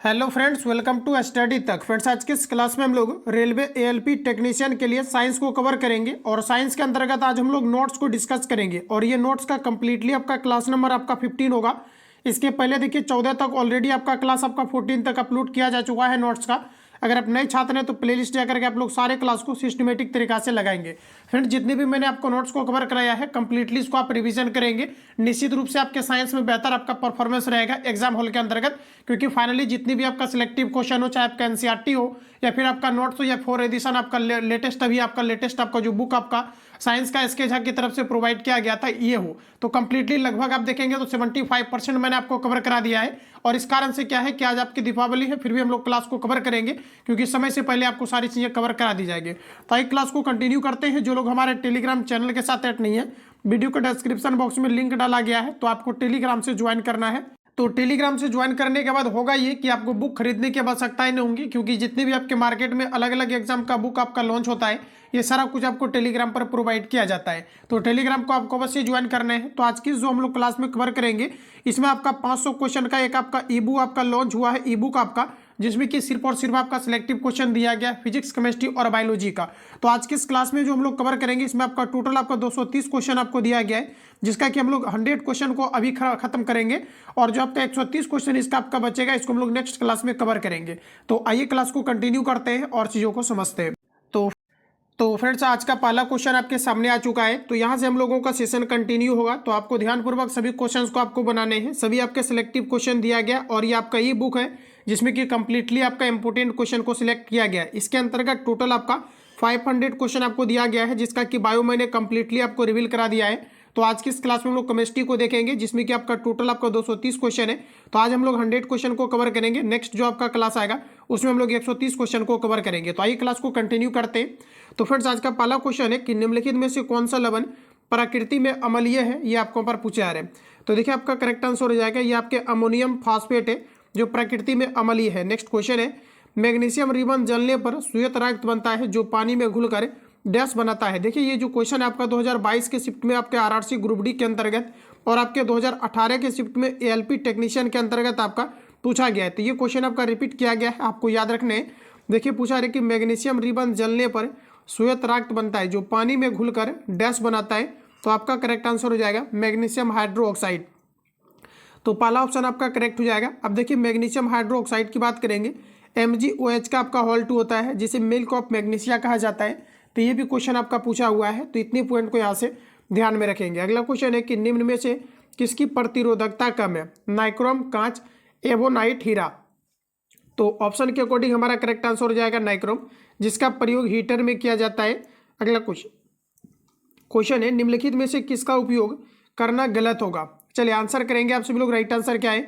Hello friends, welcome to study तक। Friends, आज की इस क्लास में हम लोग रेलवे एएलपी टेक्नीशियन के लिए साइंस को कवर करेंगे और साइंस के अंतर्गत आज हम लोग नोट्स को डिस्कस करेंगे और ये नोट्स का कंप्लीटली आपका क्लास नंबर आपका 15 होगा। इसके पहले देखिए 14 तक ऑलरेडी आपका क्लास आपका 14 तक अपलोड किया जा चुका है नोट्स का। अगर आप नए छात्र हैं तो प्लेलिस्ट जाकर के आप लोग सारे क्लास को सिस्टमेटिक तरीका से लगाएंगे। फ्रेंड्स, जितने भी मैंने आपको नोट्स को कवर कराया है कंप्लीटली इसको आप रिवीजन करेंगे। निश्चित रूप से आपके साइंस में बेहतर आपका परफॉर्मेंस रहेगा एग्जाम हॉल के अंतर्गत, क्योंकि फाइनली जितनी भी आपका सिलेक्टिव क्वेश्चन हो, चाहे आपका एनसीईआरटी हो या फिर आपका नोट्स हो या 4 एडिशन आपका लेटेस्ट अभी आपका लेटेस्ट आपका जो बुक आपका साइंस का एसके झा की तरफ से प्रोवाइड किया गया था ये हो, तो कंप्लीटली लगभग आप देखेंगे तो 75% मैंने आपको कवर करा दिया है। और इस कारण से क्या है कि आज आपकी दीपावली है, फिर भी हम लोग क्लास को कवर करेंगे क्योंकि समय से पहले आपको सारी चीज़ें कवर करा दी जाएगी। तो एक क्लास को कंटिन्यू करते हैं। जो लोग हमारे टेलीग्राम चैनल के साथ ऐड नहीं है, वीडियो के डिस्क्रिप्शन बॉक्स में लिंक डाला गया है, तो आपको टेलीग्राम से ज्वाइन करना है। तो टेलीग्राम से ज्वाइन करने के बाद होगा ये कि आपको बुक खरीदने की आवश्यकताएं नहीं होंगी, क्योंकि जितने भी आपके मार्केट में अलग अलग एग्जाम का बुक आपका लॉन्च होता है ये सारा कुछ आपको टेलीग्राम पर प्रोवाइड किया जाता है। तो टेलीग्राम को आपको अवश्य ज्वाइन करना है। तो आज की जो हम लोग क्लास में कवर करेंगे इसमें आपका 500 क्वेश्चन का एक आपका ई बुक आपका लॉन्च हुआ है, ई बुक आपका, जिसमें कि सिर्फ और सिर्फ आपका सिलेक्टिव क्वेश्चन दिया गया फिजिक्स, केमिस्ट्री और बायोलॉजी का। तो आज की इस क्लास में जो हम लोग कवर करेंगे इसमें आपका टोटल आपका 230 क्वेश्चन आपको दिया गया है, जिसका कि हम लोग 100 क्वेश्चन को अभी खत्म करेंगे और जो आपका 130 क्वेश्चन इसका आपका बचेगा इसको हम लोग नेक्स्ट क्लास में कवर करेंगे। तो आइए क्लास को कंटिन्यू करते हैं और चीज़ों को समझते हैं। तो फ्रेंड्स, आज का पहला क्वेश्चन आपके सामने आ चुका है। तो यहाँ से हम लोगों का सेशन कंटिन्यू होगा। तो आपको ध्यानपूर्वक सभी क्वेश्चंस को आपको बनाने हैं। सभी आपके सिलेक्टिव क्वेश्चन दिया गया और ये आपका ई बुक है जिसमें कि कंप्लीटली आपका इंपोर्टेंट क्वेश्चन को सिलेक्ट किया गया है। इसके अंतर्गत टोटल आपका 500 क्वेश्चन आपको दिया गया है, जिसका कि बायो मैंने कंप्लीटली आपको रिवील करा दिया है। तो आज की इस क्लास में हम लोग केमिस्ट्री को देखेंगे, जिसमें कि आपका टोटल आपका 230 क्वेश्चन है। तो आज हम लोग 100 क्वेश्चन को कवर करेंगे। नेक्स्ट जो आपका क्लास आएगा उसमें हम लोग 130 क्वेश्चन को कवर करेंगे। तो आइए क्लास को कंटिन्यू करते हैं। तो फ्रेंड्स, आज का पहला क्वेश्चन है कि निम्नलिखित में से कौन सा लवण प्रकृति में अम्लीय है, ये आपको पर पूछा जा रहा है। तो देखिए आपका करेक्ट आंसर हो जाएगा ये आपके अमोनियम फॉस्फेट है जो प्रकृति में अम्लीय है। नेक्स्ट क्वेश्चन है मैग्नीशियम रिबन जलने पर श्वेत रक्त बनता है जो पानी में घुलकर डैश बनाता है। देखिए ये जो क्वेश्चन है आपका 2022 के शिफ्ट में आपके आरआरसी ग्रुप डी के अंतर्गत और आपके 2018 के शिफ्ट में एएलपी टेक्नीशियन के अंतर्गत आपका पूछा गया है। तो ये क्वेश्चन आपका रिपीट किया गया है, आपको याद रखने हैं। देखिए पूछा है कि मैग्नीशियम रिबन जलने पर श्वेत रक्त बनता है जो पानी में घुलकर डैश बनाता है। तो आपका करेक्ट आंसर हो जाएगा मैग्नीशियम हाइड्रोक्साइड। तो पहला ऑप्शन आपका करेक्ट हो जाएगा। अब देखिए मैग्नीशियम हाइड्रोक्साइड की बात करेंगे, MgOH का आपका हॉल 2 होता है जिसे मिल्क ऑफ मैग्नीशिया कहा जाता है। तो ये भी क्वेश्चन आपका पूछा हुआ है, तो इतने पॉइंट को यहाँ से ध्यान में रखेंगे। अगला क्वेश्चन है कि निम्न में से किसकी प्रतिरोधकता कम है, नाइक्रोम, कांच, एवोनाइट, हीरा। तो ऑप्शन के अकॉर्डिंग हमारा करेक्ट आंसर हो जाएगा नाइक्रोम, जिसका प्रयोग हीटर में किया जाता है। अगला क्वेश्चन है निम्नलिखित में से किसका उपयोग करना गलत होगा। चलिए आंसर करेंगे आप सभी लोग। राइट आंसर क्या है,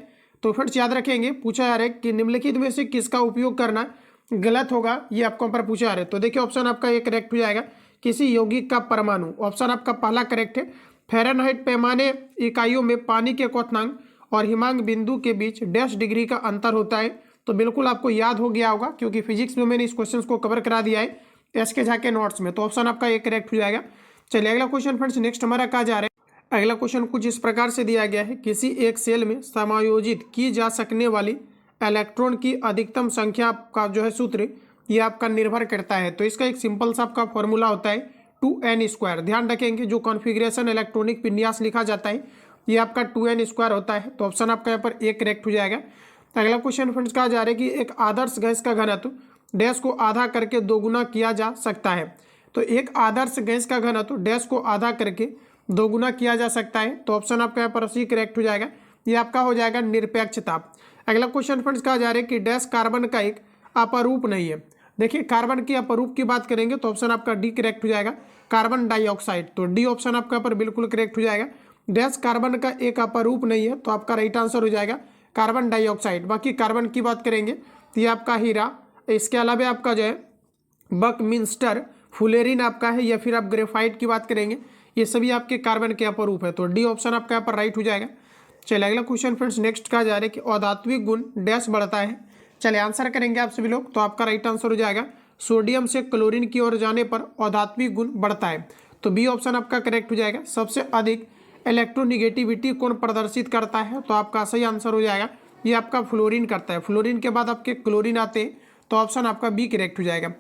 तो फ्रेंड्स याद रखेंगे पूछा जा रहा है कि निम्नलिखित में से किसका उपयोग करना गलत होगा, ये आपको पर पूछा जा रहा है। तो देखिए ऑप्शन आपका ये करेक्ट हो जाएगा किसी यौगिक का परमाणु। ऑप्शन आपका पहला करेक्ट है। फ़ारेनहाइट पैमाने इकाइयों में पानी के क्वथनांक और हिमांक बिंदु के बीच डैश डिग्री का अंतर होता है। तो बिल्कुल आपको याद हो गया होगा क्योंकि फिजिक्स में मैंने इस क्वेश्चन को कवर करा दिया है एसके झा के नोट्स में। तो ऑप्शन आपका ये करेक्ट हो जाएगा। चलिए अगला क्वेश्चन फ्रेंड्स नेक्स्ट हमारा कहा जा रहा है। अगला क्वेश्चन कुछ इस प्रकार से दिया गया है, किसी एक सेल में समायोजित की जा सकने वाली इलेक्ट्रॉन की अधिकतम संख्या का जो है सूत्र ये आपका निर्भर करता है। तो इसका एक सिंपल सा आपका फॉर्मूला होता है 2n²। ध्यान रखेंगे जो कॉन्फ़िगरेशन इलेक्ट्रॉनिक विन्यास लिखा जाता है ये आपका 2n² होता है। तो ऑप्शन आपका यहाँ पर एक करेक्ट हो जाएगा। अगला क्वेश्चन फ्रेंड्स कहा जा रहा है कि एक आदर्श गैस का घनत्व डैश को आधा करके दोगुना किया जा सकता है। तो एक आदर्श गैस का घनत्व डैश को आधा करके दोगुना किया जा सकता है। तो ऑप्शन आपका यहाँ पर सी करेक्ट हो जाएगा, ये आपका हो जाएगा निरपेक्षता। अगला क्वेश्चन फ्रेंड्स कहा जा रहा है कि डैश कार्बन का एक अपरूप नहीं है। देखिए कार्बन के अपरूप की बात करेंगे तो ऑप्शन आपका डी करेक्ट हो जाएगा, कार्बन डाइऑक्साइड। तो डी ऑप्शन आपका पर बिल्कुल करेक्ट हो जाएगा। डैश कार्बन का एक अपरूप नहीं है, तो आपका राइट आंसर हो जाएगा कार्बन डाइऑक्साइड। बाकी कार्बन की बात करेंगे तो ये आपका हीरा, इसके अलावा आपका जो है बकमिंस्टर, फुलेरिन आपका है, या फिर आप ग्रेफाइट की बात करेंगे, ये सभी आपके कार्बन के अपरूप है। तो डी ऑप्शन आपका यहाँ पर राइट हो जाएगा। चलिए अगला क्वेश्चन फ्रेंड्स नेक्स्ट कहा जा रहा है कि अधात्विक गुण डैश बढ़ता है। चलिए आंसर करेंगे आप सभी लोग। तो आपका राइट आंसर हो जाएगा सोडियम से क्लोरीन की ओर जाने पर अधात्विक गुण बढ़ता है। तो बी ऑप्शन आपका करेक्ट हो जाएगा। सबसे अधिक इलेक्ट्रोनिगेटिविटी कौन प्रदर्शित करता है, तो आपका सही आंसर हो जाएगा ये आपका फ्लोरीन करता है। फ्लोरीन के बाद आपके क्लोरीन आते हैं, तो ऑप्शन आपका बी करेक्ट हो जाएगा।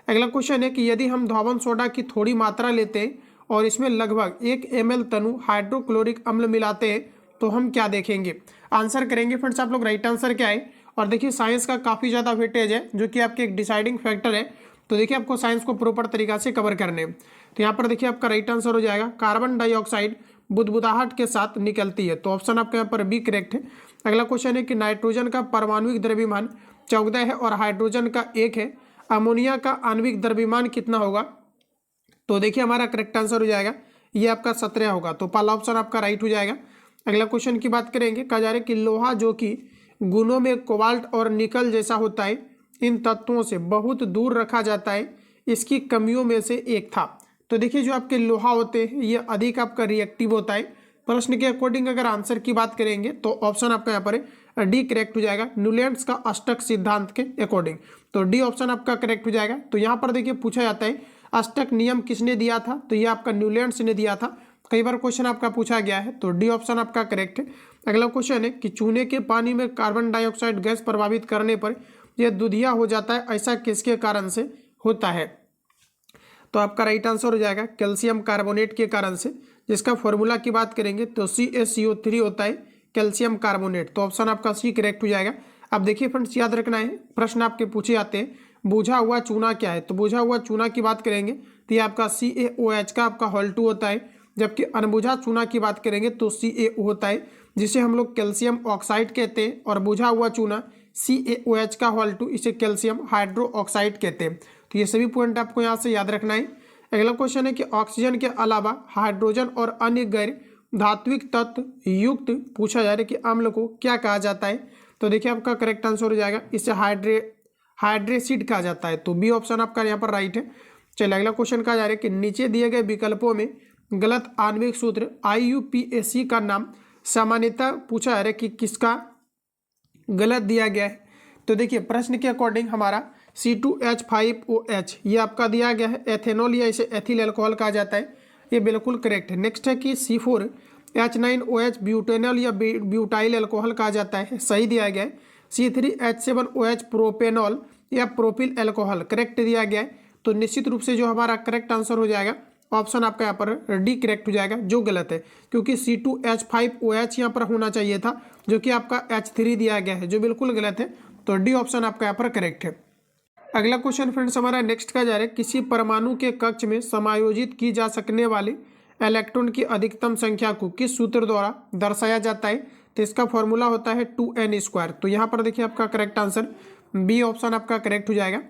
अगला क्वेश्चन है कि यदि हम धौवन सोडा की थोड़ी मात्रा लेते हैं और इसमें लगभग 1 ml तनु हाइड्रोक्लोरिक अम्ल मिलाते हैं तो हम क्या देखेंगे। आंसर करेंगे फ्रेंड्स आप लोग राइट आंसर क्या है। और देखिए साइंस का काफ़ी ज़्यादा वेटेज है जो कि आपके एक डिसाइडिंग फैक्टर है। तो देखिए आपको साइंस को प्रॉपर तरीका से कवर करने हैं। तो यहाँ पर देखिए आपका राइट आंसर हो जाएगा कार्बन डाइऑक्साइड बुदबुदाहट के साथ निकलती है, तो ऑप्शन आपका यहाँ पर बी करेक्ट है। अगला क्वेश्चन है कि नाइट्रोजन का परमाणुिक द्रव्यमान 14 है और हाइड्रोजन का 1 है, अमोनिया का आणविक द्रव्यमान कितना होगा। तो देखिए हमारा करेक्ट आंसर हो जाएगा ये आपका 17 होगा, तो पहला ऑप्शन आपका राइट हो जाएगा। अगला क्वेश्चन की बात करेंगे, कहा जा रहा है कि लोहा जो कि गुणों में कोबाल्ट और निकल जैसा होता है, इन तत्वों से बहुत दूर रखा जाता है, इसकी कमियों में से एक था। तो देखिए जो आपके लोहा होते हैं ये अधिक आपका रिएक्टिव होता है। प्रश्न के अकॉर्डिंग अगर आंसर की बात करेंगे तो ऑप्शन आपका यहाँ पर डी करेक्ट हो जाएगा, न्यूलैंड्स का अष्टक सिद्धांत के अकॉर्डिंग। तो डी ऑप्शन आपका करेक्ट हो जाएगा। तो यहाँ पर देखिए पूछा जाता है अष्टक नियम किसने दिया था, तो ये आपका न्यूलैंड्स ने दिया था। कई बार क्वेश्चन आपका पूछा गया है, तो डी ऑप्शन आपका करेक्ट है। अगला क्वेश्चन है कि चूने के पानी में कार्बन डाइऑक्साइड गैस प्रभावित करने पर यह दुधिया हो जाता है, ऐसा किसके कारण से होता है। तो आपका राइट आंसर हो जाएगा कैल्शियम कार्बोनेट के कारण से, जिसका फॉर्मूला की बात करेंगे तो CaCO3 होता है कैल्शियम कार्बोनेट। तो ऑप्शन आपका सी करेक्ट हो जाएगा। अब देखिए फ्रेंड्स याद रखना है, प्रश्न आपके पूछे जाते हैं बुझा हुआ चूना क्या है। तो बुझा हुआ चूना की बात करेंगे तो ये आपका CaOH का आपका हॉल 2 होता है, जबकि अनबुझा चूना की बात करेंगे तो CaO होता है, जिसे हम लोग कैल्शियम ऑक्साइड कहते हैं। और बुझा हुआ चूना CaOH का हॉल 2, इसे कैल्शियम हाइड्रो ऑक्साइड कहते हैं। तो ये सभी पॉइंट आपको यहाँ से याद रखना है। अगला क्वेश्चन है कि ऑक्सीजन के अलावा हाइड्रोजन और अन्य गैर धात्विक तत्व युक्त पूछा जा रहा है कि अम्ल को क्या कहा जाता है। तो देखिए आपका करेक्ट आंसर हो जाएगा, इसे हाइड्रेसिड कहा जाता है। तो बी ऑप्शन आपका यहाँ पर राइट है। चलिए अगला क्वेश्चन कहा जा रहा है कि नीचे दिए गए विकल्पों में गलत आणविक सूत्र IUPAC का नाम सामान्यतः पूछा जा रहा है कि किसका गलत दिया गया है। तो देखिए प्रश्न के अकॉर्डिंग हमारा C2H5OH ये आपका दिया गया है, एथेनॉल या इसे एथिल अल्कोहल कहा जाता है, ये बिल्कुल करेक्ट है। नेक्स्ट है कि C4H9OH ब्यूटेनॉल या ब्यूटाइल अल्कोहल कहा जाता है, सही दिया गया है। C3H7OH प्रोपेनॉल या प्रोपिल अल्कोहल करेक्ट दिया गया है। तो निश्चित रूप से जो हमारा करेक्ट आंसर हो जाएगा ऑप्शन आपका यहाँ पर डी करेक्ट हो जाएगा, जो गलत है, क्योंकि C2H5OH यहाँ पर होना चाहिए था, जो कि आपका H3 दिया गया है, जो बिल्कुल गलत है। तो डी ऑप्शन आपका यहाँ पर करेक्ट है। अगला क्वेश्चन फ्रेंड्स हमारा नेक्स्ट का जा रहा है, किसी परमाणु के कक्ष में समायोजित की जा सकने वाले इलेक्ट्रॉन की अधिकतम संख्या को किस सूत्र द्वारा दर्शाया जाता है। तो इसका फॉर्मूला होता है 2n²। तो यहाँ पर देखिए आपका करेक्ट आंसर बी ऑप्शन आपका करेक्ट हो जाएगा।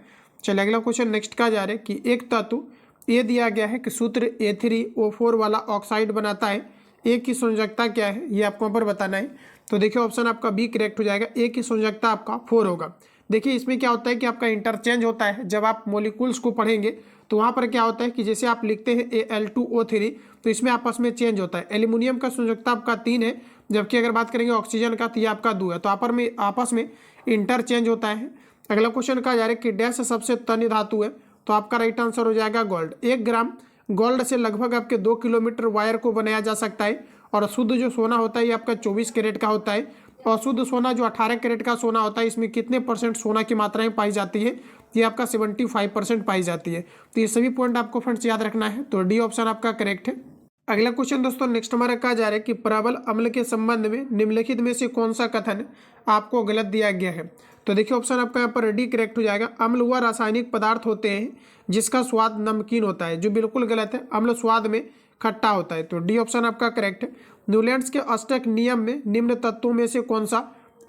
चलिए अगला क्वेश्चन नेक्स्ट का जा रहा है कि एक तत्व ये दिया गया है कि सूत्र A3O4 वाला ऑक्साइड बनाता है, ए की संयोजकता क्या है ये आपको यहाँ पर बताना है। तो देखिए ऑप्शन आपका बी करेक्ट हो जाएगा, ए की संयोजकता आपका 4 होगा। देखिए इसमें क्या होता है कि आपका इंटरचेंज होता है, जब आप मोलिकुल्स को पढ़ेंगे तो वहाँ पर क्या होता है कि जैसे आप लिखते हैं Al2O3 तो इसमें आपस में चेंज होता है। एल्यूमिनियम का संयोजकता आपका 3 है, जबकि अगर बात करेंगे ऑक्सीजन का तो ये आपका 2 है, तो आपस में इंटरचेंज होता है। अगला क्वेश्चन कहा जा रहा है कि डैश सबसे तन्य धातु है। तो आपका राइट आंसर हो जाएगा गोल्ड। 1 ग्राम गोल्ड से लगभग आपके 2 किलोमीटर वायर को बनाया जा सकता है। और शुद्ध जो सोना होता है ये आपका 24 कैरेट का होता है, और शुद्ध सोना जो 18 कैरेट का सोना होता है इसमें कितने % सोना की मात्राएं पाई जाती है, ये आपका 75% पाई जाती है। तो ये सभी पॉइंट आपको फ्रेंड्स याद रखना है। तो डी ऑप्शन आपका करेक्ट है। अगला क्वेश्चन दोस्तों नेक्स्ट हमारा कहा जा रहा है कि प्रबल अम्ल के संबंध में निम्नलिखित में से कौन सा कथन आपको गलत दिया गया है। तो देखिए ऑप्शन आपका यहाँ पर डी करेक्ट हो जाएगा, अम्ल वह रासायनिक पदार्थ होते हैं जिसका स्वाद नमकीन होता है, जो बिल्कुल गलत है, अम्ल स्वाद में खट्टा होता है। तो डी ऑप्शन आपका करेक्ट है। न्यूलैंड्स के अष्टक नियम में निम्न तत्वों में से कौन सा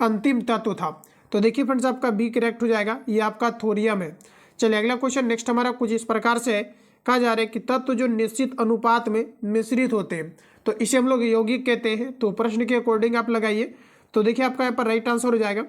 अंतिम तत्व था। तो देखिए फ्रेंड्स आपका बी करेक्ट हो जाएगा, ये आपका थोरियम है। चलिए अगला क्वेश्चन नेक्स्ट हमारा कुछ इस प्रकार से है, कहा जा रहा है कि तत्व जो निश्चित अनुपात में मिश्रित होते हैं तो इसे हम लोग यौगिक कहते हैं। तो प्रश्न के अकॉर्डिंग आप लगाइए। तो देखिए आपका यहाँ पर राइट आंसर हो जाएगा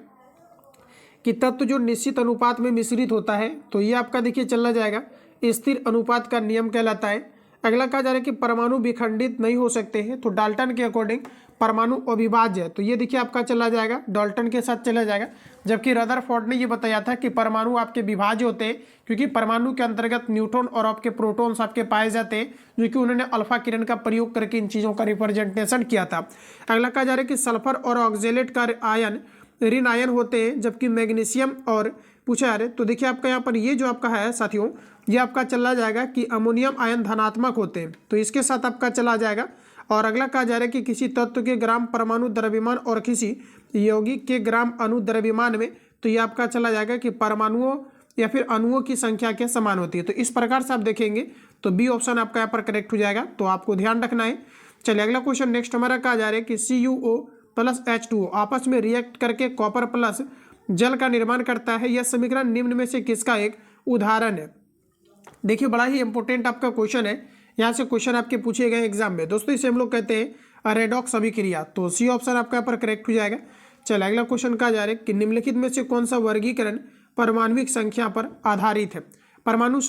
कि तत्व जो निश्चित अनुपात में मिश्रित होता है तो ये आपका देखिए चलना जाएगा स्थिर अनुपात का नियम कहलाता है। अगला कहा जा रहा है कि परमाणु विखंडित नहीं हो सकते हैं, तो डाल्टन के अकॉर्डिंग परमाणु अविभाज्य है, तो ये देखिए आपका चला जाएगा डाल्टन के साथ चला जाएगा। जबकि रदरफोर्ड ने ये बताया था कि परमाणु आपके विभाज्य होते हैं, क्योंकि परमाणु के अंतर्गत न्यूट्रॉन और आपके प्रोटॉन्स आपके पाए जाते हैं, जो कि उन्होंने अल्फा किरण का प्रयोग करके इन चीज़ों का रिप्रेजेंटेशन किया था। अगला कहा जा रहा है कि सल्फर और ऑक्जेलेट का आयन ऋण आयन होते हैं, जबकि मैग्नीशियम और पूछा है तो देखिए आपका यहाँ पर ये जो आपका है साथियों, ये आपका चला जाएगा कि अमोनियम आयन धनात्मक होते हैं, तो इसके साथ आपका चला जाएगा। और अगला कहा जा रहा है कि किसी तत्व के ग्राम परमाणु द्रव्यमान और किसी यौगिक के ग्राम अणु द्रव्यमान में, तो ये आपका चला जाएगा कि परमाणुओं या फिर अणुओं की संख्या के समान होती है। तो इस प्रकार से आप देखेंगे तो बी ऑप्शन आपका यहाँ पर करेक्ट हो जाएगा, तो आपको ध्यान रखना है। चलिए अगला क्वेश्चन नेक्स्ट हमारा कहा जा रहा है कि CuO प्लस H2O आपस में रिएक्ट करके कॉपर प्लस जल का निर्माण करता है, यह समीकरण निम्न में से किसका एक उदाहरण है। देखिए बड़ा ही इंपॉर्टेंट आपका क्वेश्चन है, यहाँ से क्वेश्चन आपके पूछे गए एग्जाम में दोस्तों, इसे हम लोग कहते हैं रेडॉक्स अभिक्रिया, तो सी ऑप्शन आपका यहाँ पर करेक्ट हो जाएगा। चलिए अगला क्वेश्चन कहा जा रहा है कि निम्नलिखित में से कौन सा वर्गीकरण परमाणुविक संख्या पर आधारित है। परमाणु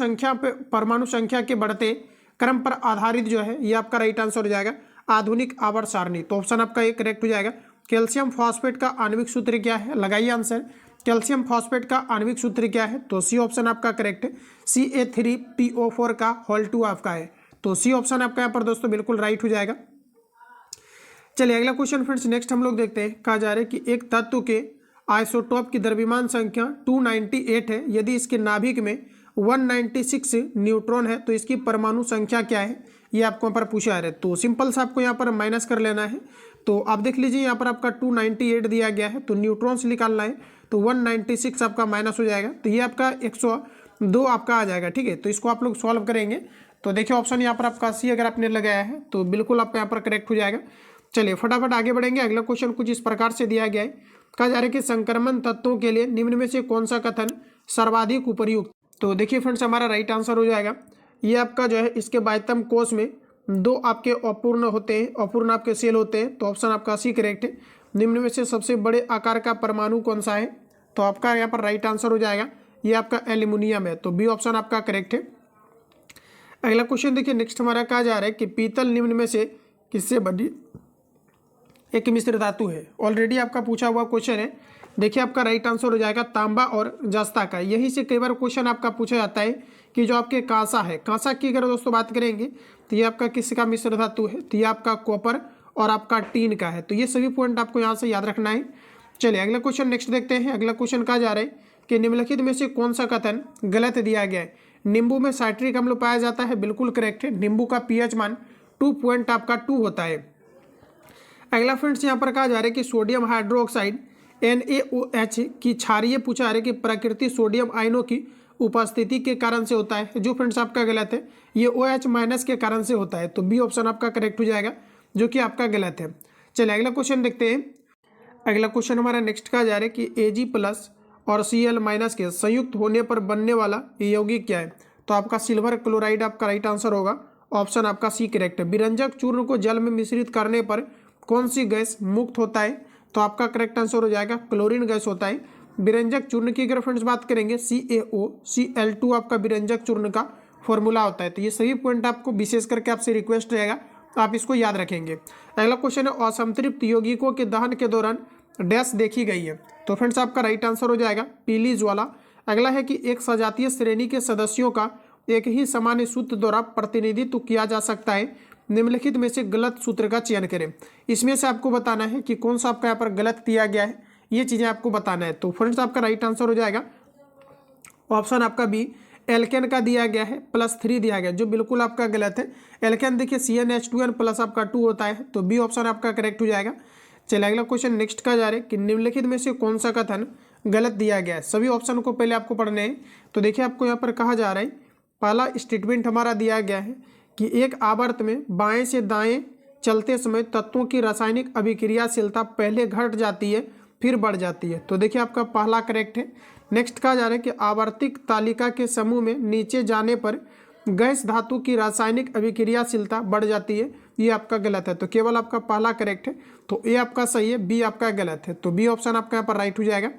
संख्या के बढ़ते क्रम पर आधारित जो है ये आपका राइट आंसर हो जाएगा आधुनिक आवर्त सारणी, तो ऑप्शन आपका ये करेक्ट हो जाएगा। कैल्शियम फॉस्फेट का आणविक सूत्र क्या है, लगाइए आंसर। कैल्शियम फॉस्फेट का आणविक सूत्र क्या है, तो सी ऑप्शन आपका करेक्ट है, Ca3PO4 का होल 2 आपका है, तो सी ऑप्शन आपका यहाँ पर दोस्तों बिल्कुल राइट हो जाएगा। चलिए अगला क्वेश्चन फ्रेंड्स नेक्स्ट हम लोग देखते हैं। कहा जा रहा है कि एक तत्व के आइसोटोप की द्रव्यमान संख्या 298 है, यदि इसके नाभिक में 196 न्यूट्रॉन है तो इसकी परमाणु संख्या क्या है, ये आपको यहाँ पर पूछा है। तो सिंपल सा आपको यहाँ पर माइनस कर लेना है, तो आप देख लीजिए यहाँ पर आपका 298 दिया गया है, तो न्यूट्रॉन्स निकालना है, तो 196 आपका माइनस हो जाएगा, तो ये आपका 102 आपका आ जाएगा। ठीक है, तो इसको आप लोग सॉल्व करेंगे तो देखिए ऑप्शन यहाँ पर आपका सी अगर आपने लगाया है तो बिल्कुल आपका यहाँ पर करेक्ट हो जाएगा। चलिए फटाफट आगे बढ़ेंगे। अगला क्वेश्चन कुछ इस प्रकार से दिया गया है। कहा जा रहा है कि संक्रमण तत्वों के लिए निम्न में से कौन सा कथन सर्वाधिक उपयुक्त, तो देखिए फ्रेंड्स हमारा राइट आंसर हो जाएगा ये आपका जो है इसके बाह्यतम कोष में 2 आपके अपूर्ण होते हैं, अपूर्ण आपके सेल होते हैं, तो ऑप्शन आपका सी करेक्ट है। निम्न में से सबसे बड़े आकार का परमाणु कौन सा है, तो आपका यहाँ पर राइट आंसर हो जाएगा ये आपका एल्यूमिनियम है, तो बी ऑप्शन आपका करेक्ट है। अगला क्वेश्चन देखिए नेक्स्ट हमारा कहा जा रहा है कि पीतल निम्न में से किससे बनी एक मिश्र धातु है। ऑलरेडी आपका पूछा हुआ क्वेश्चन है, देखिए आपका राइट आंसर हो जाएगा तांबा और जस्ता का। यही से कई बार क्वेश्चन आपका पूछा जाता है कि जो आपके कांसा है, कांसा की अगर दोस्तों बात करेंगे तो ये आपका किसका मिश्र धातु है, तो ये आपका कॉपर और आपका टीन का है, तो ये सभी पॉइंट आपको यहाँ से याद रखना है। चलिए अगला क्वेश्चन नेक्स्ट देखते हैं। अगला क्वेश्चन कहा जा रहा है कि निम्नलिखित में से कौन सा कथन गलत दिया गया है। नींबू में साइट्रिक अम्ल पाया जाता है, बिल्कुल करेक्ट है। नींबू का pH मान 2 होता है। अगला फ्रेंड्स यहाँ पर कहा जा रहा है कि सोडियम हाइड्रोक्साइड NaOH की क्षारीय पूछा जा रहा है कि प्रकृति सोडियम आयनों की उपस्थिति के कारण से होता है, जो फ्रेंड्स आपका गलत है, ये OH- के कारण से होता है, तो बी ऑप्शन आपका करेक्ट हो जाएगा जो कि आपका गलत है। चलिए अगला क्वेश्चन देखते हैं। अगला क्वेश्चन हमारा नेक्स्ट कहा जा रहा है कि Ag+ और Cl- के संयुक्त होने पर बनने वाला यौगिक क्या है, तो आपका सिल्वर क्लोराइड आपका राइट आंसर होगा, ऑप्शन आपका सी करेक्ट है। विरंजक चूर्ण को जल में मिश्रित करने पर कौन सी गैस मुक्त होता है, तो आपका करेक्ट आंसर हो जाएगा क्लोरीन गैस होता है। विरंजक चूर्ण की अगर फ्रेंड्स बात करेंगे CaOCl2 आपका विरंजक चूर्ण का फॉर्मूला होता है, तो ये सभी पॉइंट आपको विशेष करके आपसे रिक्वेस्ट रहेगा, आप इसको याद रखेंगे। अगला क्वेश्चन है असंतृप्त यौगिकों के दहन के दौरान डैश देखी गई है, तो फ्रेंड्स आपका राइट आंसर हो जाएगा पीली ज्वाला। अगला है कि एक सजातीय श्रेणी के सदस्यों का एक ही सामान्य सूत्र द्वारा प्रतिनिधित्व किया जा सकता है, निम्नलिखित में से गलत सूत्र का चयन करें। इसमें से आपको बताना है कि कौन सा आपका यहाँ पर गलत दिया गया है, ये चीज़ें आपको बताना है। तो फ्रेंड्स आपका राइट आंसर हो जाएगा ऑप्शन आपका बी, एल्केन का दिया गया है +3 दिया गया, जो बिल्कुल आपका गलत है। एल्केन देखिए CnH2n प्लस आपका 2 होता है, तो बी ऑप्शन आपका करेक्ट हो जाएगा। चलिए अगला क्वेश्चन नेक्स्ट का जा रहा है कि निम्नलिखित में से कौन सा कथन गलत दिया गया है। सभी ऑप्शन को पहले आपको पढ़ने हैं, तो देखिए आपको यहाँ पर कहा जा रहा है, पहला स्टेटमेंट हमारा दिया गया है कि एक आवर्त में बाएं से दाएं चलते समय तत्वों की रासायनिक अभिक्रियाशीलता पहले घट जाती है फिर बढ़ जाती है, तो देखिए आपका पहला करेक्ट है। नेक्स्ट कहा जा रहा है कि आवर्तिक तालिका के समूह में नीचे जाने पर गैस धातु की रासायनिक अभिक्रियाशीलता बढ़ जाती है, ये आपका गलत है, तो केवल आपका पहला करेक्ट है, तो ए आपका सही है, बी आपका गलत है, तो बी ऑप्शन आपका यहाँ पर राइट हो जाएगा।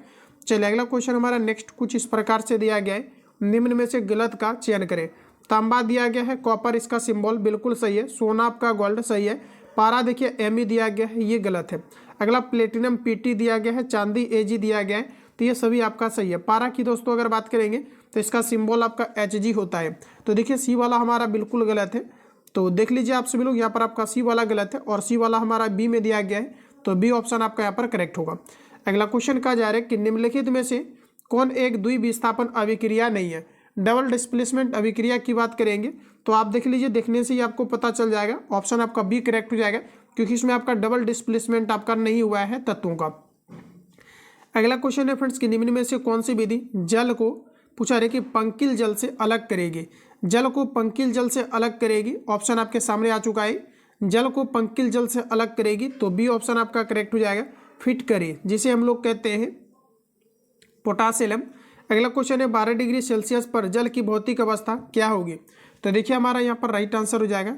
चलिए अगला क्वेश्चन हमारा नेक्स्ट कुछ इस प्रकार से दिया गया है, निम्न में से गलत का चयन करें। तांबा दिया गया है, कॉपर इसका सिंबल बिल्कुल सही है, सोना आपका गोल्ड सही है, पारा देखिए Me दिया गया है, ये गलत है। अगला प्लेटिनम Pt दिया गया है, चांदी Ag दिया गया है, तो ये सभी आपका सही है। पारा की दोस्तों अगर बात करेंगे तो इसका सिंबल आपका Hg होता है, तो देखिए सी वाला हमारा बिल्कुल गलत है, तो देख लीजिए आप सभी लोग, यहाँ पर आपका सी वाला गलत है और सी वाला हमारा बी में दिया गया है, तो बी ऑप्शन आपका यहाँ पर करेक्ट होगा। अगला क्वेश्चन कहा जा रहा है कि निम्नलिखित में से कौन एक द्विविस्थापन अभिक्रिया नहीं है। डबल डिस्प्लेसमेंट अभिक्रिया की बात करेंगे तो आप देख लीजिए, देखने से ही आपको पता चल जाएगा। ऑप्शन आपका बी करेक्ट हो जाएगा, क्योंकि इसमें आपका डबल डिस्प्लेसमेंट आपका नहीं हुआ है तत्वों का। अगला क्वेश्चन है फ्रेंड्स कि निम्न में से कौन सी विधि जल को पूछा रहे कि पंकिल जल से अलग करेगी। जल को पंकिल जल से अलग करेगी, ऑप्शन आपके सामने आ चुका है। जल को पंकिल जल से अलग करेगी तो बी ऑप्शन आपका करेक्ट हो जाएगा, फिटकरी, जिसे हम लोग कहते हैं पोटासियम। अगला क्वेश्चन है 12 डिग्री सेल्सियस पर जल की भौतिक अवस्था क्या होगी। तो देखिए हमारा यहाँ पर राइट आंसर हो जाएगा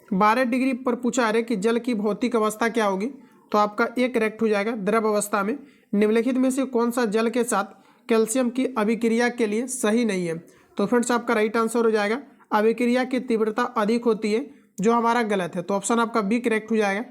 12 डिग्री पर पूछा है कि जल की भौतिक अवस्था क्या होगी, तो आपका ए करेक्ट हो जाएगा, द्रव अवस्था में। निम्नलिखित में से कौन सा जल के साथ कैल्शियम की अभिक्रिया के लिए सही नहीं है। तो फ्रेंड्स आपका राइट आंसर हो जाएगा अभिक्रिया की तीव्रता अधिक होती है, जो हमारा गलत है। तो ऑप्शन आपका बी करेक्ट हो जाएगा।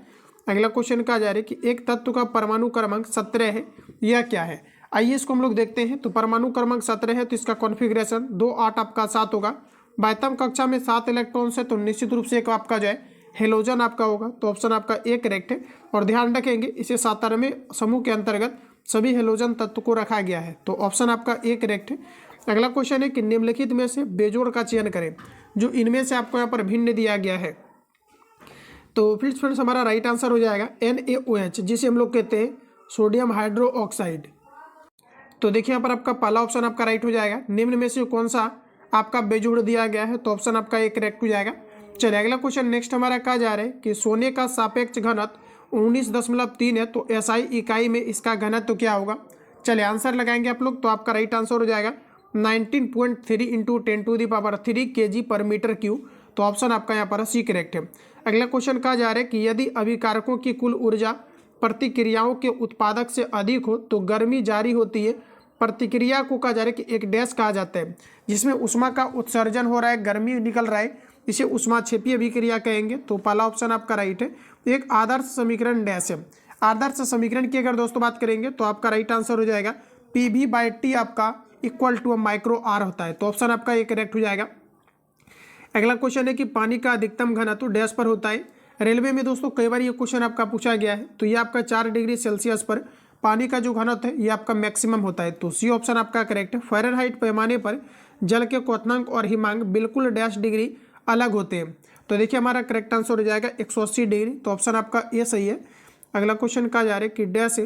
अगला क्वेश्चन कहा जा रहा है कि एक तत्व का परमाणु क्रमांक 17 है, यह क्या है। आइए इसको हम लोग देखते हैं। तो परमाणु क्रमांक 17 है तो इसका कॉन्फ़िगरेशन 2 8 आपका 7 होगा। बाह्यतम कक्षा में 7 इलेक्ट्रॉन है तो निश्चित रूप से एक आपका जो है हेलोजन आपका होगा। तो ऑप्शन आपका ए करेक्ट है। और ध्यान रखेंगे इसे 17वें समूह के अंतर्गत सभी हेलोजन तत्व को रखा गया है। तो ऑप्शन आपका ए करेक्ट है। अगला क्वेश्चन है कि निम्नलिखित में से बेजोड़ का चयन करें जो इनमें से आपको यहाँ पर भिन्न दिया गया है। तो फिर फ्रेंड्स हमारा राइट आंसर हो जाएगा NaOH, जिसे हम लोग कहते हैं सोडियम हाइड्रो ऑक्साइड। तो देखिए यहाँ पर आपका पहला ऑप्शन आपका राइट हो जाएगा। निम्न में से कौन सा आपका बेजोड़ दिया गया है, तो ऑप्शन आपका ए करेक्ट हो जाएगा। चलिए अगला क्वेश्चन नेक्स्ट हमारा कहा जा रहा है कि सोने का सापेक्ष घनत्व 19.3 है तो SI इकाई में इसका घनत्व तो क्या होगा। चलिए आंसर लगाएंगे आप लोग, तो आपका राइट आंसर हो जाएगा 19.3 इंटू 10⁻³ kg/m³। तो ऑप्शन आपका यहाँ पर सी करेक्ट है। अगला क्वेश्चन कहा जा रहा है कि यदि अभिकारकों की कुल ऊर्जा प्रतिक्रियाओं के उत्पादक से अधिक हो तो गर्मी जारी होती है। प्रतिक्रिया को कहा जा रहा है कि एक डैश कहा जाता है, जिसमें उष्मा का उत्सर्जन हो रहा है, गर्मी निकल रहा है, इसे उष्माक्षेपीय अभिक्रिया कहेंगे। तो पहला ऑप्शन आपका राइट है। एक आदर्श समीकरण डैश है। आदर्श समीकरण की अगर दोस्तों बात करेंगे तो आपका राइट आंसर हो जाएगा PV/T आपका इक्वल टू माइक्रो आर होता है। तो ऑप्शन आपका ये करेक्ट हो जाएगा। अगला क्वेश्चन है कि पानी का अधिकतम घनत्व डैश पर होता है। रेलवे में दोस्तों कई बार ये क्वेश्चन आपका पूछा गया है। तो ये आपका 4 डिग्री सेल्सियस पर पानी का जो घनत्व है ये आपका मैक्सिमम होता है। तो सी ऑप्शन आपका करेक्ट है। फ़ारेनहाइट पैमाने पर जल के क्वथनांक और हिमांक बिल्कुल डैश डिग्री अलग होते हैं। तो देखिए हमारा करेक्ट आंसर हो जाएगा 180 डिग्री। तो ऑप्शन आपका ये सही है। अगला क्वेश्चन कहा जा रहा है कि डैश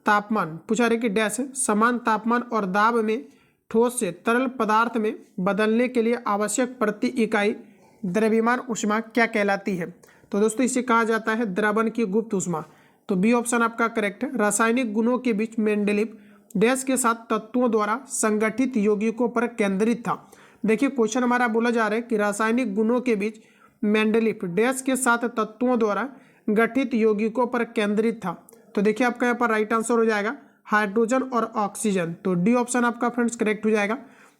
तापमान पूछा रहे कि डैश समान तापमान और दाब में ठोस से तरल पदार्थ में बदलने के लिए आवश्यक प्रति इकाई द्रव्यमान ऊष्मा क्या कहलाती है। तो दोस्तों इसे कहा जाता है द्रवण की गुप्त ऊष्मा। तो बी ऑप्शन आपका करेक्ट है। रासायनिक गुणों के बीच मेंडेलीव डैश के साथ तत्वों द्वारा संगठित यौगिकों पर केंद्रित था। देखिए क्वेश्चन हमारा बोला जा रहा है कि रासायनिक गुणों के बीच मेंडेलीव डैश के साथ तत्वों द्वारा गठित यौगिकों पर केंद्रित था। तो देखिए आपका यहाँ पर राइट आंसर हो जाएगा हाइड्रोजन और ऑक्सीजन। तो डी ऑप्शन आपका फ्रेंड्स करेक्ट हो जाएगा।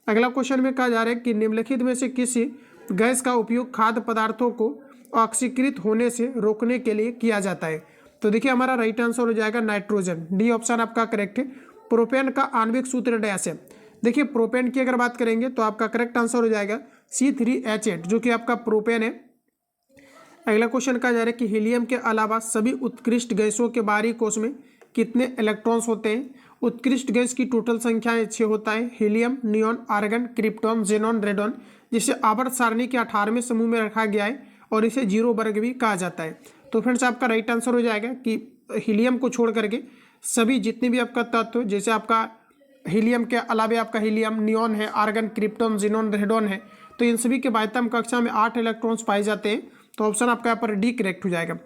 अगला क्वेश्चन में कहा जा रहा है कि निम्नलिखित में से किसी गैस का उपयोग खाद्य पदार्थों को ऑक्सीकृत होने से रोकने के लिए किया जाता है। तो देखिए हमारा राइट आंसर हो जाएगा नाइट्रोजन। डी ऑप्शन आपका करेक्ट है। प्रोपेन का आणविक सूत्र डैश है। देखिए प्रोपेन की अगर बात करेंगे तो आपका करेक्ट आंसर हो जाएगा C3H8, जो कि आपका प्रोपेन है। अगला क्वेश्चन कहा जा रहा है कि हीलियम के अलावा सभी उत्कृष्ट गैसों के बाहरी कोश में कितने इलेक्ट्रॉन्स होते हैं। उत्कृष्ट गैस की टोटल संख्या 6 होता है। Helium, neon, argon, krypton, xenon, radon, जिसे आवर्त सारणी के 18वें समूह में रखा गया है और इसे 0 वर्ग भी कहा जाता है। तो फ्रेंड्स आपका राइट आंसर हो जाएगा कि हीलियम को छोड़ करके सभी जितने भी आपका तत्व, जैसे आपका हीलियम के अलावा आपका हीलियम, नियॉन है, आर्गन, क्रिप्टॉन, जेनॉन, रेडॉन है, तो इन सभी के बाह्यतम कक्षा में 8 इलेक्ट्रॉन्स पाए जाते हैं। तो ऑप्शन आपका यहाँ पर डी करेक्ट हो जाएगा।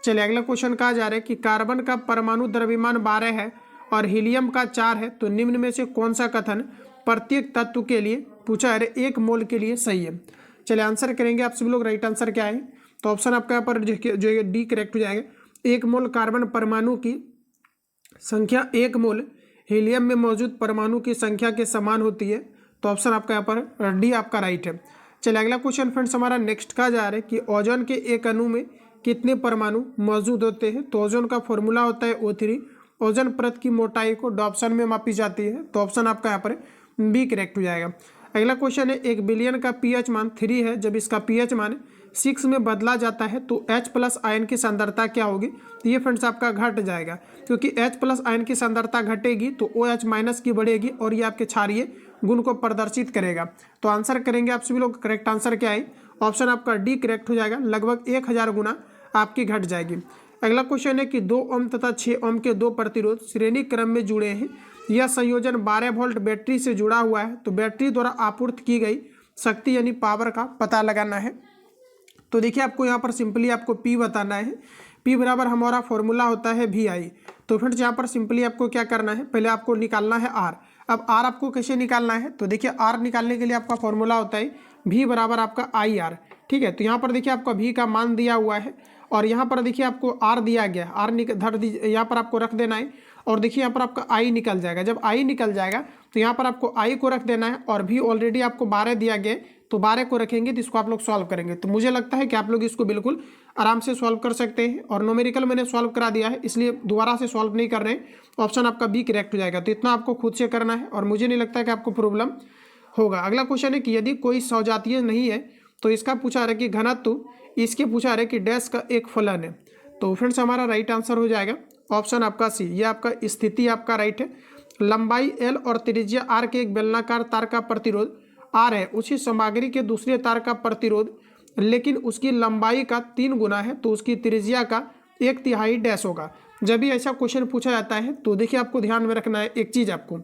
चलिए अगला क्वेश्चन कहा जा रहा है कि कार्बन का परमाणु द्रव्यमान 12 है और हीलियम का 4 है, तो निम्न में से कौन सा कथन प्रत्येक तत्व के लिए पूछा है 1 मोल के लिए सही है। चलिए आंसर करेंगे आप सभी लोग। राइट आंसर क्या है, तो ऑप्शन आपका यहाँ पर जो डी करेक्ट हो जाएगा। 1 मोल कार्बन परमाणु की संख्या 1 मोल हीलियम में मौजूद परमाणु की संख्या के समान होती है। तो ऑप्शन आपका यहाँ पर डी आपका राइट है। चलिए अगला क्वेश्चन फ्रेंड्स हमारा नेक्स्ट कहा जा रहा है कि ओजोन के एक अणु में कितने परमाणु मौजूद होते हैं। तो ओजोन का फॉर्मूला होता है O3। ओजोन परत की मोटाई को डॉप्सन में मापी जाती है। तो ऑप्शन आपका यहाँ पर बी करेक्ट हो जाएगा। अगला क्वेश्चन है 1 बिलियन का pH मान 3 है जब इसका pH मान 6 में बदला जाता है तो H प्लस आयन की सांद्रता क्या होगी, तो ये फ्रेंड्स आपका घट जाएगा, क्योंकि H प्लस आयन की सांद्रता घटेगी तो OH माइनस की बढ़ेगी और ये आपके क्षारीय गुण को प्रदर्शित करेगा। तो आंसर करेंगे आप सभी लोग, करेक्ट आंसर क्या है, ऑप्शन आपका डी करेक्ट हो जाएगा, लगभग 1000 गुना आपकी घट जाएगी। अगला क्वेश्चन है कि 2 ओम तथा 6 ओम के दो प्रतिरोध श्रेणी क्रम में जुड़े हैं, यह संयोजन 12 वोल्ट बैटरी से जुड़ा हुआ है, तो बैटरी द्वारा आपूर्ति की गई शक्ति यानी पावर का पता लगाना है। तो देखिए आपको यहाँ पर सिंपली आपको P बताना है। P बराबर हमारा फॉर्मूला होता है VI। तो फ्रेंड्स यहाँ पर सिंपली आपको क्या करना है, पहले आपको निकालना है R। अब R आपको कैसे निकालना है, तो देखिए R निकालने के लिए आपका फॉर्मूला होता है V बराबर आपका IR। ठीक है, तो यहाँ पर देखिए आपका V का मान दिया हुआ है और यहाँ पर देखिए आपको R दिया गया है, R धर दीजिए, यहाँ पर आपको रख देना है और देखिए यहाँ पर आपका I निकल जाएगा। जब I निकल जाएगा तो यहाँ पर आपको I को रख देना है और V ऑलरेडी आपको 12 दिया गया है, तो 12 को रखेंगे तो इसको आप लोग सॉल्व करेंगे। तो मुझे लगता है कि आप लोग इसको बिल्कुल आराम से सॉल्व कर सकते हैं और न्यूमेरिकल मैंने सॉल्व करा दिया है, इसलिए दोबारा से सॉल्व नहीं कर रहे हैं। ऑप्शन आपका बी करेक्ट हो जाएगा। तो इतना आपको खुद से करना है और मुझे नहीं लगता कि आपको प्रॉब्लम होगा। अगला क्वेश्चन है कि यदि कोई सजातीय नहीं है तो इसका पूछा रहा है कि घनत्व, इसके पूछा रहा है कि डैश का एक फलन है। तो फ्रेंड्स हमारा राइट आंसर हो जाएगा ऑप्शन आपका सी, ये आपका स्थिति आपका राइट है। लंबाई एल और त्रिज्या आर के एक बेलनाकार तार का प्रतिरोध आर है, उसी सामग्री के दूसरे तार का प्रतिरोध लेकिन उसकी लंबाई का 3 गुना है, तो उसकी त्रिज्या का 1/3 डैश होगा। जब भी ऐसा क्वेश्चन पूछा जाता है तो देखिए आपको ध्यान में रखना है एक चीज़ आपको,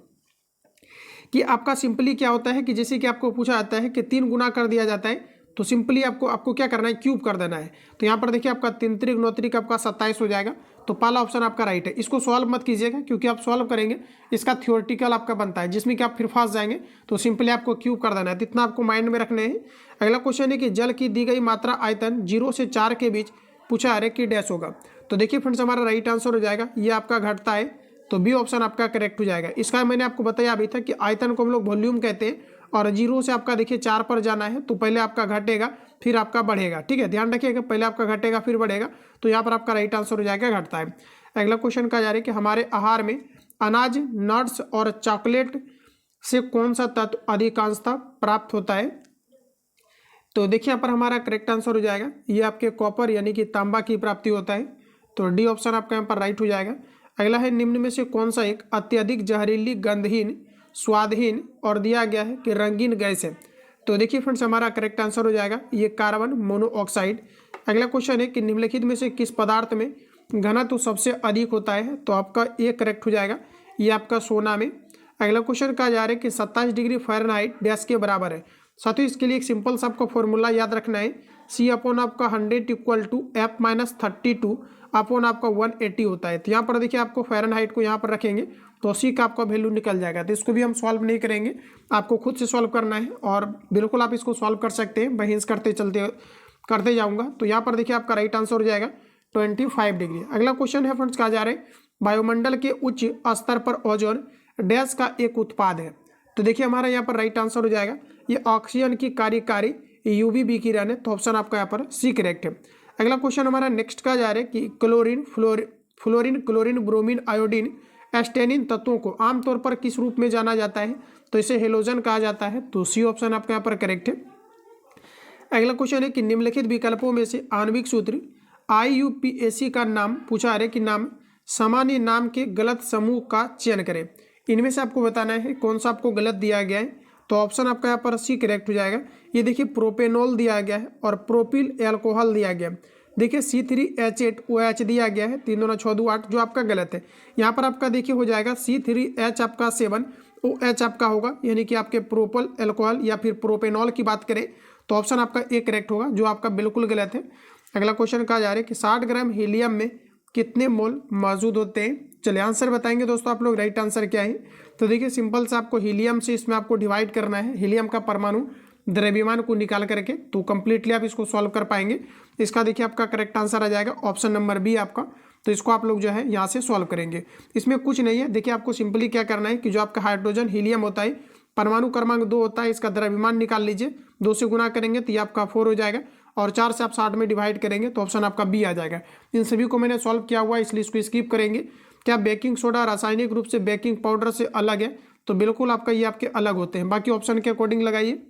कि आपका सिंपली क्या होता है कि जैसे कि आपको पूछा जाता है कि 3 गुना कर दिया जाता है, तो सिंपली आपको क्या करना है, क्यूब कर देना है। तो यहाँ पर देखिए आपका 3 त्रिक 9 त्रिक आपका 27 हो जाएगा। तो पहला ऑप्शन आपका राइट है। इसको सॉल्व मत कीजिएगा क्योंकि आप सॉल्व करेंगे इसका थ्योरेटिकल आपका बनता है जिसमें कि आप फिर फंस जाएंगे, तो सिंपली आपको क्यूब कर देना है। इतना आपको माइंड में रखने हैं। अगला क्वेश्चन है कि जल की दी गई मात्रा आयतन 0 से 4 के बीच पूछा है कि डैश होगा। तो देखिए फ्रेंड्स हमारा राइट आंसर हो जाएगा, ये आपका घटता है, तो बी ऑप्शन आपका करेक्ट हो जाएगा। इसका मैंने आपको बताया अभी था कि आयतन को हम लोग वॉल्यूम कहते हैं और 0 से आपका देखिए 4 पर जाना है, तो पहले आपका घटेगा फिर आपका बढ़ेगा। ठीक है, ध्यान रखिएगा, पहले आपका घटेगा फिर बढ़ेगा, तो यहाँ पर आपका राइट आंसर हो जाएगा घटता है। अगला क्वेश्चन कहा जा रहा है कि हमारे आहार में अनाज, नट्स और चॉकलेट से कौन सा तत्व अधिकांशतः प्राप्त होता है। तो देखिए यहाँ पर हमारा करेक्ट आंसर हो जाएगा, ये आपके कॉपर यानी कि तांबा की प्राप्ति होता है, तो डी ऑप्शन आपका यहाँ पर राइट हो जाएगा। अगला है निम्न में से कौन सा एक अत्यधिक जहरीली, गंधहीन, स्वादहीन और दिया गया है कि रंगीन गैस है। तो देखिए फ्रेंड्स हमारा करेक्ट आंसर हो जाएगा ये कार्बन मोनोऑक्साइड। अगला क्वेश्चन है कि निम्नलिखित में से किस पदार्थ में घनत्व सबसे अधिक होता है, तो आपका ये करेक्ट हो जाएगा, ये आपका सोना में। अगला क्वेश्चन कहा जा रहा है कि 27 डिग्री फ़ारेनहाइट डैश के बराबर है। साथियों इसके लिए एक सिंपल सा आपको फॉर्मूला याद रखना है, C अपॉन आपका 100 इक्वल टू F-32 अपॉन आपका 180 होता है। तो यहाँ पर देखिए आपको फ़ारेनहाइट को यहाँ पर रखेंगे तो C का आपका वैल्यू निकल जाएगा। तो इसको भी हम सॉल्व नहीं करेंगे, आपको खुद से सॉल्व करना है और बिल्कुल आप इसको सॉल्व कर सकते हैं, मैं हिंस करते जाऊँगा। तो यहाँ पर देखिए आपका राइट आंसर हो जाएगा 25 डिग्री। अगला क्वेश्चन है फ्रेंड्स कहा जा रहा है वायुमंडल के उच्च स्तर पर ओजोन डैश का एक उत्पाद है। तो देखिए हमारा यहाँ पर राइट आंसर हो जाएगा, ये ऑक्सीजन की कार्यकारी UV विकिरण है, तो ऑप्शन आपका यहाँ पर सी करेक्ट है। अगला क्वेश्चन हमारा नेक्स्ट का जा रहा है कि chlorine, fluorine, chlorine, bromine, iodine, astatine तत्वों को आमतौर पर किस रूप में जाना जाता है, तो इसे हेलोजन कहा जाता है, तो सी ऑप्शन आपका यहाँ पर करेक्ट है। अगला क्वेश्चन है कि निम्नलिखित विकल्पों में से आणविक सूत्र IUPAC का नाम पूछा है कि नाम सामान्य नाम के गलत समूह का चयन करें। इनमें से आपको बताना है कौन सा आपको गलत दिया गया है, तो ऑप्शन आपका यहाँ पर सी करेक्ट हो जाएगा। ये देखिए प्रोपेनॉल दिया गया है और प्रोपिल एल्कोहल दिया गया है। देखिए C3H8OH दिया गया है, 3 2 6 2 8, जो आपका गलत है। यहाँ पर आपका देखिए हो जाएगा C3H आपका 7OH आपका होगा, यानी कि आपके प्रोपल एल्कोहल या फिर प्रोपेनॉल की बात करें तो ऑप्शन आपका ए करेक्ट होगा, जो आपका बिल्कुल गलत है। अगला क्वेश्चन कहा जा रहा है कि 60 ग्राम हीलियम में कितने मोल मौजूद होते हैं। चलिए आंसर बताएंगे दोस्तों आप लोग, राइट आंसर क्या है। तो देखिए सिंपल से आपको हीलियम से इसमें आपको डिवाइड करना है, हीलियम का परमाणु द्रव्यमान को निकाल करके, तो कंप्लीटली आप इसको सॉल्व कर पाएंगे। इसका देखिए आपका करेक्ट आंसर आ जाएगा ऑप्शन नंबर बी आपका। तो इसको आप लोग जो है यहाँ से सॉल्व करेंगे, इसमें कुछ नहीं है। देखिए आपको सिंपली क्या करना है कि जो आपका हाइड्रोजन हीलियम होता है, परमाणु क्रमांक 2 होता है, इसका द्रव्यमान निकाल लीजिए, 2 से गुना करेंगे तो ये आपका 4 हो जाएगा और 4 से आप 60 में डिवाइड करेंगे तो ऑप्शन आपका बी आ जाएगा। इन सभी को मैंने सॉल्व किया हुआ है, इसलिए इसको स्किप करेंगे। क्या बेकिंग सोडा रासायनिक रूप से बेकिंग पाउडर से अलग है, तो बिल्कुल आपका ये आपके अलग होते हैं। बाकी ऑप्शन के अकॉर्डिंग लगाइए।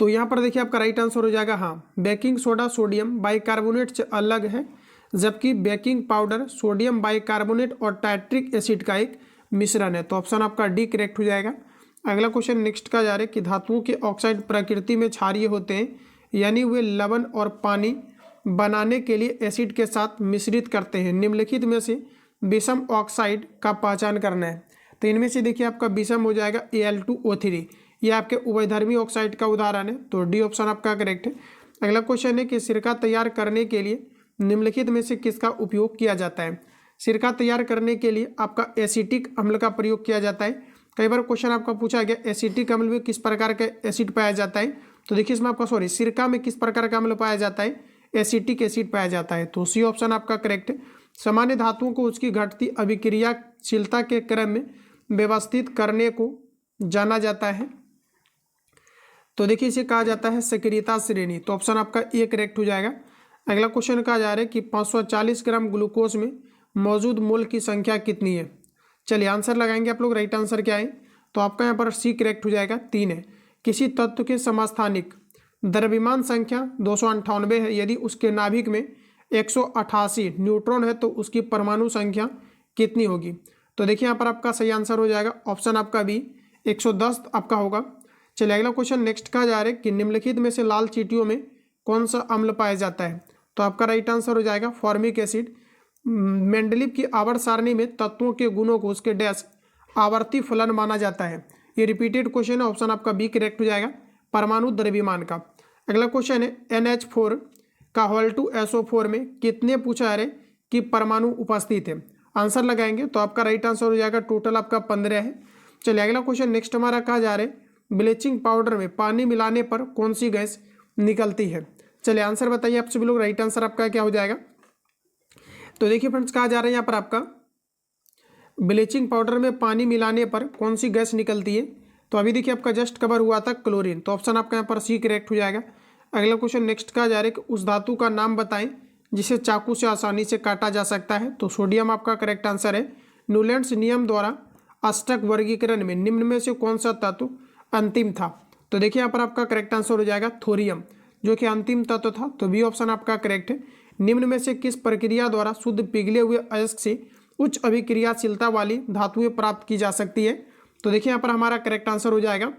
तो यहाँ पर देखिए आपका राइट आंसर हो जाएगा हाँ, बेकिंग सोडा सोडियम बाइकार्बोनेट से अलग है, जबकि बेकिंग पाउडर सोडियम बाइकार्बोनेट और टाइट्रिक एसिड का एक मिश्रण है। तो ऑप्शन आपका डी करेक्ट हो जाएगा। अगला क्वेश्चन नेक्स्ट का जा रहा है कि धातुओं के ऑक्साइड प्रकृति में क्षारीय होते हैं, यानी वे लवण और पानी बनाने के लिए एसिड के साथ मिश्रित करते हैं। निम्नलिखित में से विषम ऑक्साइड का पहचान करना है। तो इनमें से देखिए आपका विषम हो जाएगा Al2O3, ये आपके उभयधर्मी ऑक्साइड का उदाहरण है। तो डी ऑप्शन आपका करेक्ट है। अगला क्वेश्चन है कि सिरका तैयार करने के लिए निम्नलिखित में से किसका उपयोग किया जाता है। सिरका तैयार करने के लिए आपका एसिटिक अम्ल का प्रयोग किया जाता है। कई बार क्वेश्चन आपका पूछा गया एसिटिक अम्ल में किस प्रकार का एसिड पाया जाता है। तो देखिए इसमें आपका सिरका में किस प्रकार का अम्ल पाया जाता है, एसिटिक एसिड पाया जाता है। तो सी ऑप्शन आपका करेक्ट है। सामान्य धातुओं को उसकी घटती अभिक्रियाशीलता के क्रम में व्यवस्थित करने को जाना जाता है। तो देखिए इसे कहा जाता है सक्रियता श्रेणी। तो ऑप्शन आपका ए करेक्ट हो जाएगा। अगला क्वेश्चन कहा जा रहा है कि 540 ग्राम ग्लूकोज में मौजूद मोल की संख्या कितनी है। चलिए आंसर लगाएंगे आप लोग। राइट आंसर क्या है, तो आपका यहाँ पर सी करेक्ट हो जाएगा, 3 है। किसी तत्व के समस्थानिक द्रव्यमान संख्या 298 है, यदि उसके नाभिक में 188 न्यूट्रॉन है तो उसकी परमाणु संख्या कितनी होगी। तो देखिए यहाँ पर आपका सही आंसर हो जाएगा ऑप्शन आपका बी, 110 आपका होगा। चलिए अगला क्वेश्चन नेक्स्ट कहा जा रहा है कि निम्नलिखित में से लाल चींटियों में कौन सा अम्ल पाया जाता है। तो आपका राइट आंसर हो जाएगा फॉर्मिक एसिड। मेंडलीव की आवर्त सारणी में तत्वों के गुणों को उसके डैश आवर्ती फलन माना जाता है। ये रिपीटेड क्वेश्चन है, ऑप्शन आपका बी करेक्ट हो जाएगा, परमाणु द्रव्यमान का। अगला क्वेश्चन है NH4 का H2SO4 में कितने पूछा है कि परमाणु उपस्थित है। आंसर लगाएंगे तो आपका राइट आंसर हो जाएगा टोटल आपका 15 है। चलिए अगला क्वेश्चन नेक्स्ट हमारा कहा जा रहा है ब्लीचिंग पाउडर में पानी मिलाने पर कौन सी गैस निकलती है। चलिए आंसर बताइए आप सभी लोग। राइट आंसर आपका क्या हो जाएगा। तो देखिए फ्रेंड्स कहा जा रहा है यहाँ पर आपका ब्लीचिंग पाउडर में पानी मिलाने पर कौन सी गैस निकलती है। तो अभी देखिए आपका जस्ट कवर हुआ था क्लोरीन। तो ऑप्शन आपका यहाँ पर सी करेक्ट हो जाएगा। अगला क्वेश्चन नेक्स्ट कहा जा रहा है कि उस धातु का नाम बताएं जिसे चाकू से आसानी से काटा जा सकता है। तो सोडियम आपका करेक्ट आंसर है। न्यूलैंड्स नियम द्वारा अष्टक वर्गीकरण में निम्न में से कौन सा तत्व अंतिम था। तो देखिए यहाँ पर आपका करेक्ट आंसर हो जाएगा थोरियम, जो कि अंतिम तत्व था। तो बी ऑप्शन आपका करेक्ट है। निम्न में से किस प्रक्रिया द्वारा शुद्ध पिघले हुए अयस्क से उच्च अभिक्रियाशीलता वाली धातुएं प्राप्त की जा सकती है। तो देखिए यहाँ पर हमारा करेक्ट आंसर हो जाएगा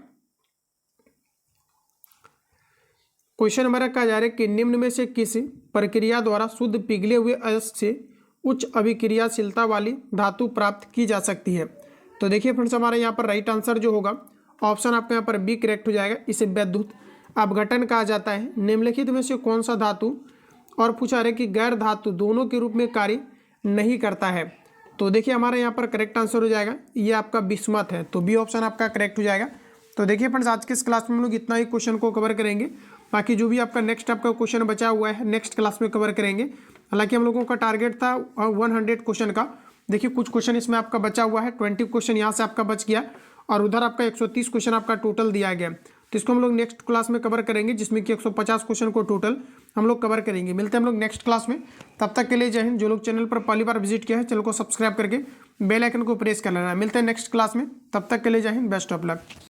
क्वेश्चन नंबर कहा जा रहा है कि निम्न में से किस प्रक्रिया द्वारा शुद्ध पिघले हुए अयस्क से उच्च अभिक्रियाशीलता वाली धातु प्राप्त की जा सकती है। तो देखिए फ्रेंड्स हमारा यहाँ पर राइट आंसर जो होगा ऑप्शन आपका यहाँ पर बी करेक्ट हो जाएगा। इसे वैद्युत अपघटन कहा जाता है। निम्नलिखित में से कौन सा धातु और पूछा रहे कि गैर धातु दोनों के रूप में कार्य नहीं करता है। तो देखिए हमारा यहाँ पर करेक्ट आंसर हो जाएगा ये आपका बिस्मथ है। तो बी ऑप्शन आपका करेक्ट हो जाएगा। तो देखिए फ्रेंड्स आज के इस क्लास में हम लोग इतना ही क्वेश्चन को कवर करेंगे। बाकी जो भी आपका नेक्स्ट आपका क्वेश्चन बचा हुआ है नेक्स्ट क्लास में कवर करेंगे। हालांकि हम लोगों का टारगेट था 100 क्वेश्चन का। देखिए कुछ क्वेश्चन इसमें आपका बचा हुआ है, 20 क्वेश्चन यहाँ से आपका बच गया और उधर आपका 130 क्वेश्चन आपका टोटल दिया गया। तो इसको हम लोग नेक्स्ट क्लास में कवर करेंगे, जिसमें कि 150 क्वेश्चन को टोटल हम लोग कवर करेंगे। मिलते हैं हम लोग नेक्स्ट क्लास में। तब तक के लिए जय हिंद। जो लोग चैनल पर पहली बार विजिट किया है चैनल को सब्सक्राइब करके बेल आइकन को प्रेस कर लेना। मिलते हैं नेक्स्ट क्लास में, तब तक के लिए जय हिंद, बेस्ट ऑफ लक।